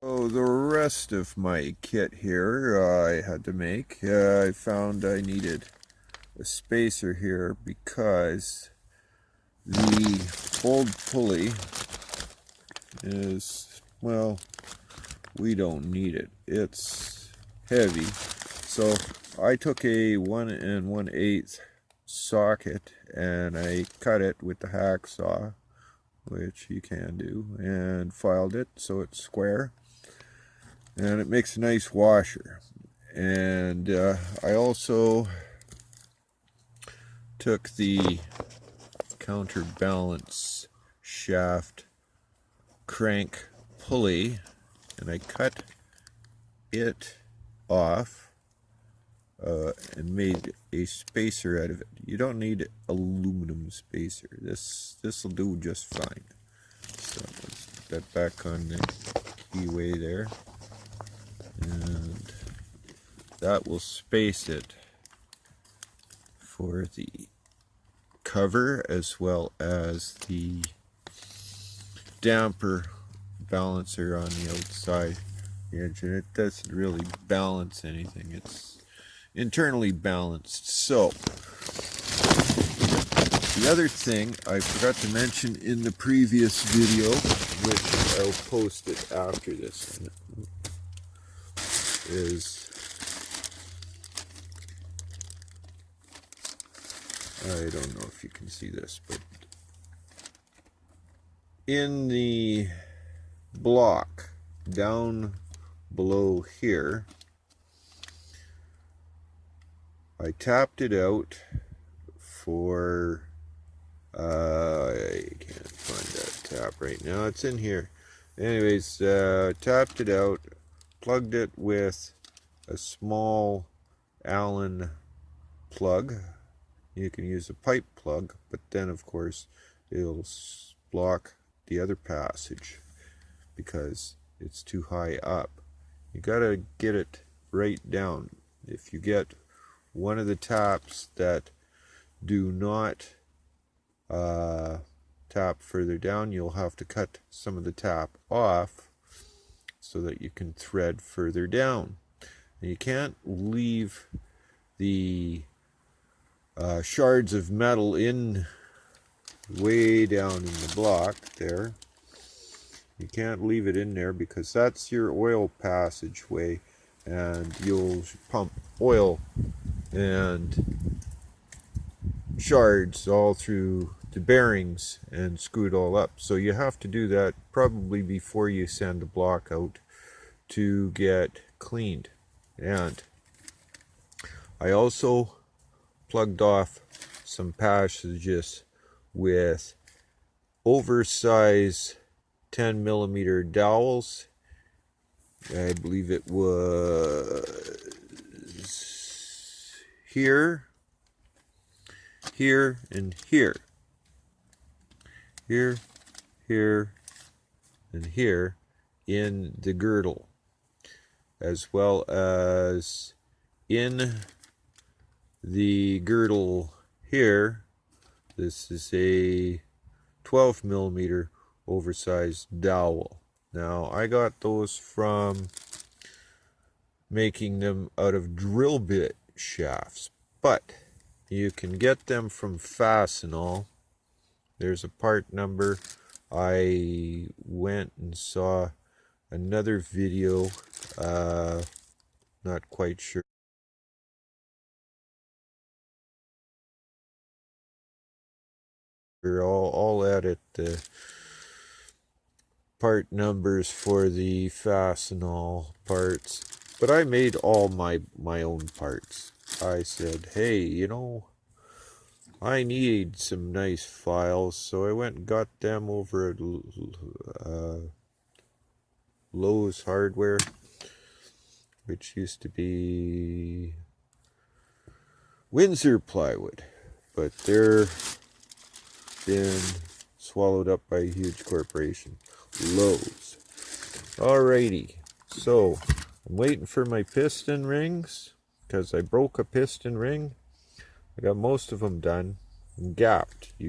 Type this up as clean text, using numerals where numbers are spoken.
So the rest of my kit here I had to make. I found I needed a spacer here because the old pulley is, well, we don't need it. It's heavy. So I took a 1 1/8 socket and I cut it with the hacksaw, which you can do, and filed it so it's square. And it makes a nice washer. And I also took the counterbalance shaft crank pulley and I cut it off and made a spacer out of it. You don't need aluminum spacer. This will do just fine. So let's put that back on the keyway there. And that will space it for the cover as well as the damper balancer on the outside edge, and it doesn't really balance anything. It's internally balanced. So the other thing I forgot to mention in the previous video, which I'll post it after this one, is I don't know if you can see this, but in the block down below here, I tapped it out for I can't find that tap right now. It's in here. Anyways, tapped it out, plugged it with a small Allen plug. You can use a pipe plug, but then of course it'll block the other passage because it's too high up. You gotta get it right down. If you get one of the taps that do not tap further down, you'll have to cut some of the tap off so that you can thread further down. And you can't leave the shards of metal in way down in the block there. You can't leave it in there because that's your oil passageway, and you'll pump oil and shards all through the bearings and screw it all up. So you have to do that probably before you send the block out to get cleaned. And I also plugged off some passages with oversized 10mm dowels. I believe it was here, here, and here. Here, here, and here in the girdle, as well as in the girdle here. This is a 12mm oversized dowel. Now I got those from making them out of drill bit shafts, but you can get them from Fastenal. There's a part number. I went and saw another video, not quite sure. I'll edit the part numbers for the Fastenal parts, but I made all my own parts. I said, hey, you know, I need some nice files, so I went and got them over at Lowe's Hardware, which used to be Windsor Plywood, but they're been swallowed up by a huge corporation, Lowe's. Alrighty, so I'm waiting for my piston rings because I broke a piston ring. I got most of them done and gapped. You